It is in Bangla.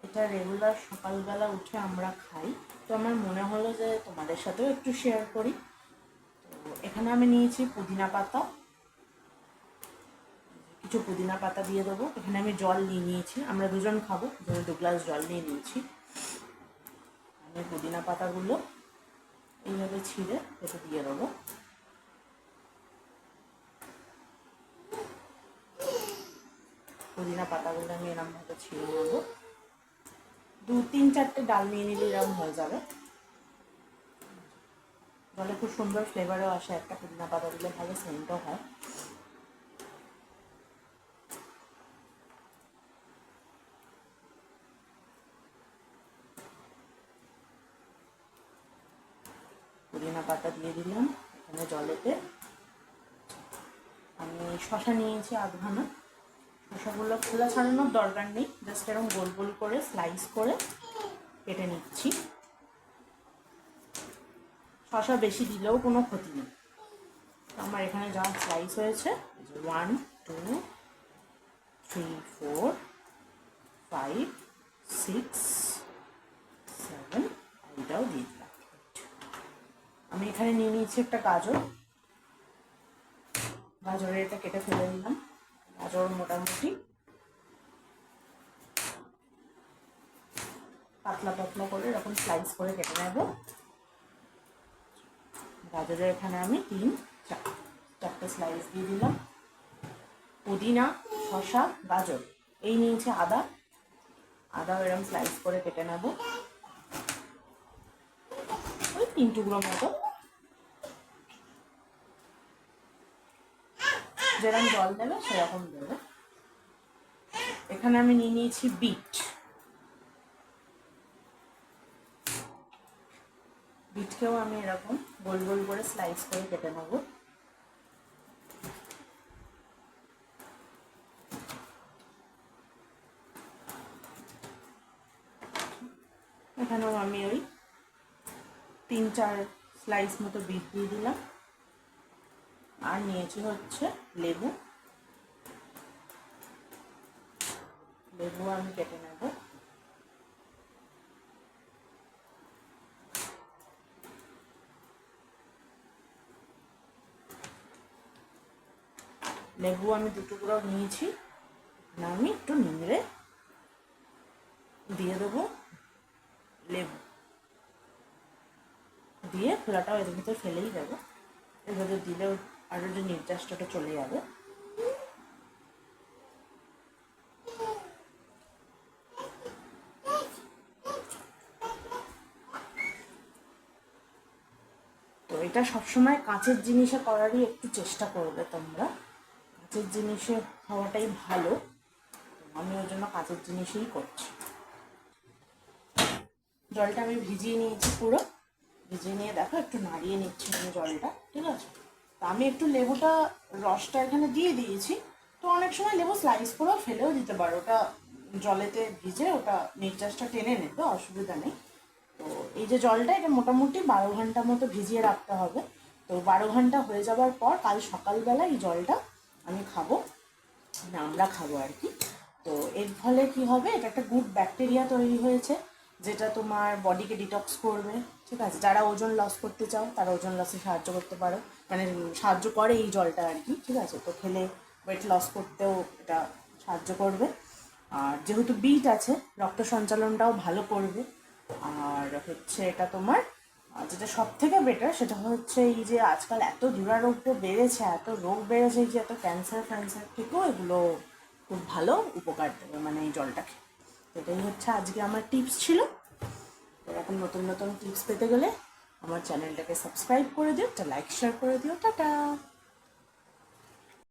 এটা রেগুলার সকালবেলা উঠে আমরা খাই, তো আমার মনে হলো যে তোমাদের সাথেও একটু শেয়ার করি। তো এখানে আমি নিয়েছি পুদিনা পাতা, কিছু পুদিনা পাতা দিয়ে দেবো। এখানে আমি জল নিয়ে নিয়েছি, আমরা দুজন খাবো, 2 গ্লাস জল নিয়ে নিয়েছি। আমি পুদিনা পাতাগুলো এইভাবে ছিঁড়ে এতে দিয়ে দেবো। পুদিনা পাতাগুলো আমি এরকমভাবে ছিঁড়ে নেবো। 2-3-4টে ডাল নিয়ে নিলে এরকম হয়ে যাবে। জলে খুব সুন্দর ফ্লেভারও আসে, একটা পুদিনা পাতা দিলে ভালো সেন্টও হয়। পুদিনা পাতা দিয়ে দিলাম এখানে জলেতে। আমি শশা নিয়েছি আধখানা। শশাগুলো খোলা ছাড়ানোর দরকার নেই, জাস্ট এরকম গোল গোল করে স্লাইস করে কেটে নিচ্ছি। শশা বেশি দিলেও কোনো ক্ষতি নেই। আমার এখানে যা স্লাইস হয়েছে 1 2 3 4 5 6 7, এইটাও দিয়ে দিলাম। আমি এখানে নিয়ে নিয়েছি একটা গাজর, গাজরের এটা কেটে ফেলে দিলাম। গাজর মোটামুটি পাতলা পাতলা করে এরকম স্লাইস করে কেটে নেব। গাজরের এখানে আমি 3-4টে স্লাইস দিয়ে দিলাম। পুদিনা, শসা, গাজর, এই নিয়েছি আদাও এরকম স্লাইস করে কেটে নেব, ওই 3 টুকরো মতো। যেরকম জল দেবে সেরকম দেবে। এখানে আমি নিয়ে নিয়েছি বিটকেও আমি এরকম গোল গোল করে স্লাইস করে কেটে নেব। এখানেও আমি ওই 3-4 স্লাইস মতো বিট দিয়ে দিলাম। আর নিয়েছি হচ্ছে লেবু আমি কেটে নেব। লেবু আমি 2 টুকরো নিয়েছি, আমি একটু নিংড়ে দিয়ে দেবো। লেবু দিয়ে খোলাটাও এর ভিতরে ফেলেই দেবো, এর ভিতরে দিলেও আরও যে নির্যাসটা চলে যাবে। তো এটা সবসময় কাঁচের জিনিসে করারই একটু চেষ্টা করবে তোমরা, কাঁচের জিনিসে হওয়াটাই ভালো। আমি ওই জন্য কাঁচের জিনিসেই করছি। জলটা আমি ভিজিয়ে নিয়েছি, পুরো ভিজিয়ে নিয়ে দেখো একটু নাড়িয়ে নিচ্ছি আমি জলটা, ঠিক আছে। তো আমি একটু লেবুটা রসটা এখানে দিয়ে দিয়েছি। তো অনেক সময় লেবু স্লাইস করেও ফেলেও দিতে পারো, ওটা জলেতে ভিজে ওটা নির্যাসটা টেনে নেবে, অসুবিধা নেই। তো এই যে জলটা, এটা মোটামুটি 12 ঘন্টা মতো ভিজিয়ে রাখতে হবে। তো 12 ঘন্টা হয়ে যাওয়ার পর কাল সকালবেলা এই জলটা আমি খাবো, মানে আমরা খাবো আর কি। তো এর ফলে কি হবে, এটা একটা গুড ব্যাকটেরিয়া তৈরি হয়েছে, যেটা তোমার বডিকে ডিটক্স করবে, ঠিক আছে। যারা ওজন লস করতে চাও তারা ওজন লসে সাহায্য করতে পারো, মানে সাহায্য করে এই জলটা আর কি, ঠিক আছে। তো খেলে ওয়েট লস করতেও এটা সাহায্য করবে। আর যেহেতু বিট আছে, রক্ত সঞ্চালনটাও ভালো করবে। আর হচ্ছে এটা তোমার যেটা সব থেকে বেটার সেটা হচ্ছে এই যে আজকাল এত দুরারোগ্য বেড়েছে, এত রোগ বেড়েছে, এই যে এত ক্যান্সার থেকেও এগুলো খুব ভালো উপকার দেবে, মানে এই জলটা খেয়ে। এটাই হচ্ছে আজকে আমার টিপস ছিল। এরকম নতুন নতুন টিপস পেতে গেলে আমার চ্যানেলটাকে সাবস্ক্রাইব করে দিও, একটা লাইক শেয়ার করে দিও। টাটা।